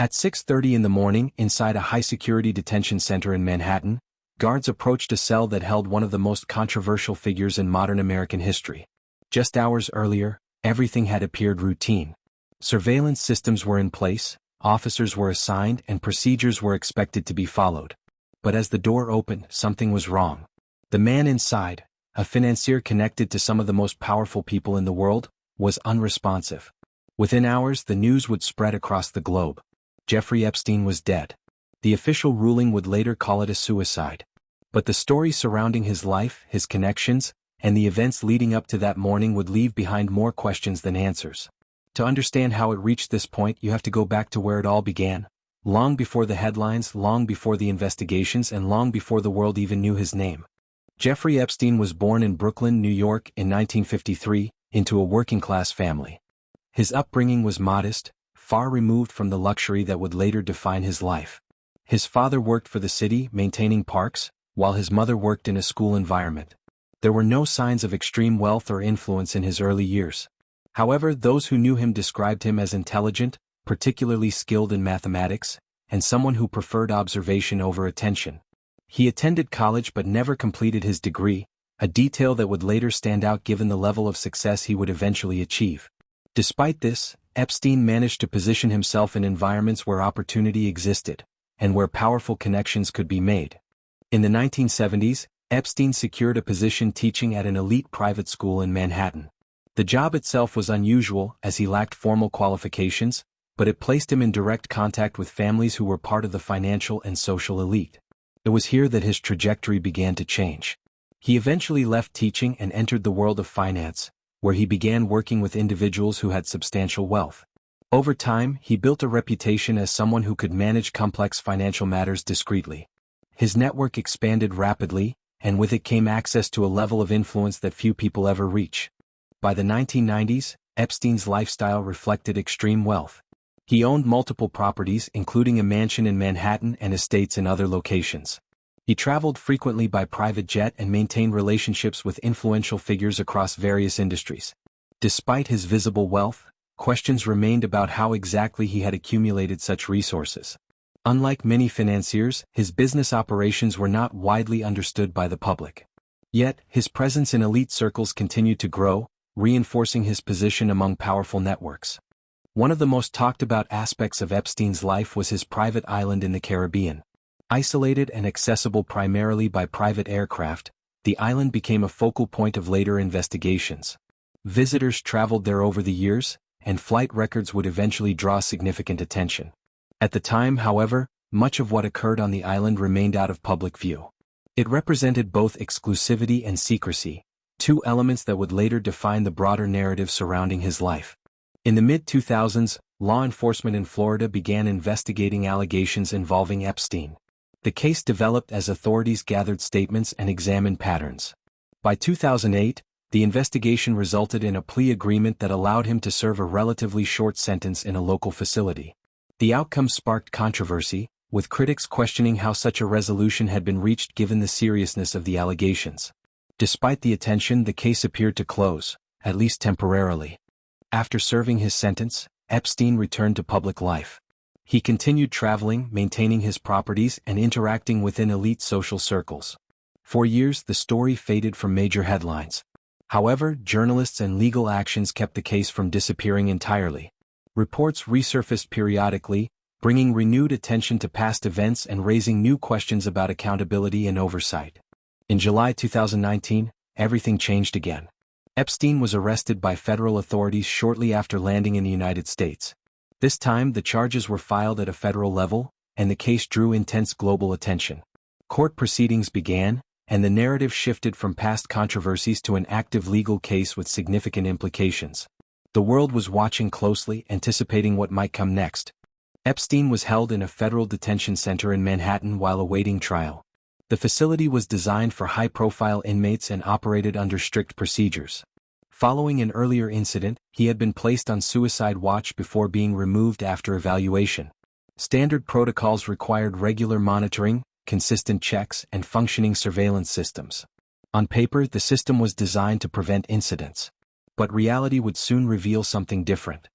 At 6:30 in the morning, inside a high-security detention center in Manhattan, guards approached a cell that held one of the most controversial figures in modern American history. Just hours earlier, everything had appeared routine. Surveillance systems were in place, officers were assigned, and procedures were expected to be followed. But as the door opened, something was wrong. The man inside, a financier connected to some of the most powerful people in the world, was unresponsive. Within hours, the news would spread across the globe. Jeffrey Epstein was dead. The official ruling would later call it a suicide. But the story surrounding his life, his connections, and the events leading up to that morning would leave behind more questions than answers. To understand how it reached this point, you have to go back to where it all began. Long before the headlines, long before the investigations, and long before the world even knew his name. Jeffrey Epstein was born in Brooklyn, New York in 1953, into a working-class family. His upbringing was modest, far removed from the luxury that would later define his life. His father worked for the city, maintaining parks, while his mother worked in a school environment. There were no signs of extreme wealth or influence in his early years. However, those who knew him described him as intelligent, particularly skilled in mathematics, and someone who preferred observation over attention. He attended college but never completed his degree, a detail that would later stand out given the level of success he would eventually achieve. Despite this, Epstein managed to position himself in environments where opportunity existed, and where powerful connections could be made. In the 1970s, Epstein secured a position teaching at an elite private school in Manhattan. The job itself was unusual as he lacked formal qualifications, but it placed him in direct contact with families who were part of the financial and social elite. It was here that his trajectory began to change. He eventually left teaching and entered the world of finance, where he began working with individuals who had substantial wealth. Over time, he built a reputation as someone who could manage complex financial matters discreetly. His network expanded rapidly, and with it came access to a level of influence that few people ever reach. By the 1990s, Epstein's lifestyle reflected extreme wealth. He owned multiple properties, including a mansion in Manhattan and estates in other locations. He traveled frequently by private jet and maintained relationships with influential figures across various industries. Despite his visible wealth, questions remained about how exactly he had accumulated such resources. Unlike many financiers, his business operations were not widely understood by the public. Yet, his presence in elite circles continued to grow, reinforcing his position among powerful networks. One of the most talked about aspects of Epstein's life was his private island in the Caribbean. Isolated and accessible primarily by private aircraft, the island became a focal point of later investigations. Visitors traveled there over the years, and flight records would eventually draw significant attention. At the time, however, much of what occurred on the island remained out of public view. It represented both exclusivity and secrecy, two elements that would later define the broader narrative surrounding his life. In the mid-2000s, law enforcement in Florida began investigating allegations involving Epstein. The case developed as authorities gathered statements and examined patterns. By 2008, the investigation resulted in a plea agreement that allowed him to serve a relatively short sentence in a local facility. The outcome sparked controversy, with critics questioning how such a resolution had been reached given the seriousness of the allegations. Despite the attention, the case appeared to close, at least temporarily. After serving his sentence, Epstein returned to public life. He continued traveling, maintaining his properties, and interacting within elite social circles. For years, the story faded from major headlines. However, journalists and legal actions kept the case from disappearing entirely. Reports resurfaced periodically, bringing renewed attention to past events and raising new questions about accountability and oversight. In July 2019, everything changed again. Epstein was arrested by federal authorities shortly after landing in the United States. This time, the charges were filed at a federal level, and the case drew intense global attention. Court proceedings began, and the narrative shifted from past controversies to an active legal case with significant implications. The world was watching closely, anticipating what might come next. Epstein was held in a federal detention center in Manhattan while awaiting trial. The facility was designed for high-profile inmates and operated under strict procedures. Following an earlier incident, he had been placed on suicide watch before being removed after evaluation. Standard protocols required regular monitoring, consistent checks, and functioning surveillance systems. On paper, the system was designed to prevent incidents. But reality would soon reveal something different.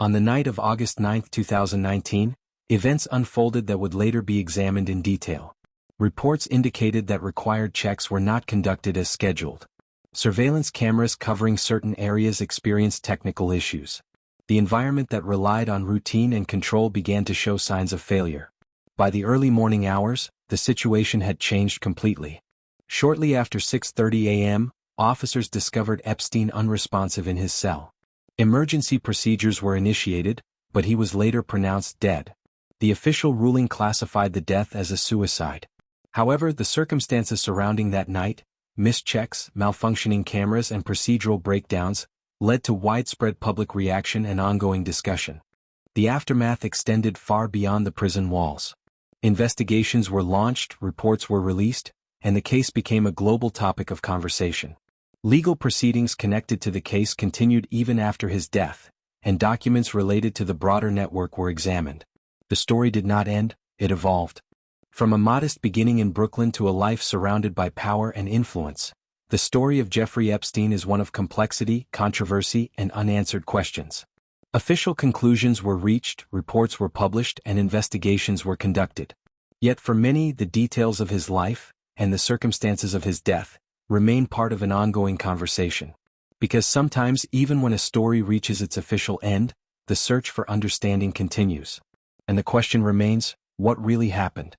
On the night of August 9, 2019, Events unfolded that would later be examined in detail. Reports indicated that required checks were not conducted as scheduled. Surveillance cameras covering certain areas experienced technical issues. The environment that relied on routine and control began to show signs of failure. By the early morning hours, the situation had changed completely. Shortly after 6:30 a.m., officers discovered Epstein unresponsive in his cell. Emergency procedures were initiated, but he was later pronounced dead. The official ruling classified the death as a suicide. However, the circumstances surrounding that night, missed checks, malfunctioning cameras and procedural breakdowns, led to widespread public reaction and ongoing discussion. The aftermath extended far beyond the prison walls. Investigations were launched, reports were released, and the case became a global topic of conversation. Legal proceedings connected to the case continued even after his death, and documents related to the broader network were examined. The story did not end, it evolved. From a modest beginning in Brooklyn to a life surrounded by power and influence, the story of Jeffrey Epstein is one of complexity, controversy, and unanswered questions. Official conclusions were reached, reports were published, and investigations were conducted. Yet for many, the details of his life, and the circumstances of his death, remain part of an ongoing conversation. Because sometimes, even when a story reaches its official end, the search for understanding continues. And the question remains, what really happened?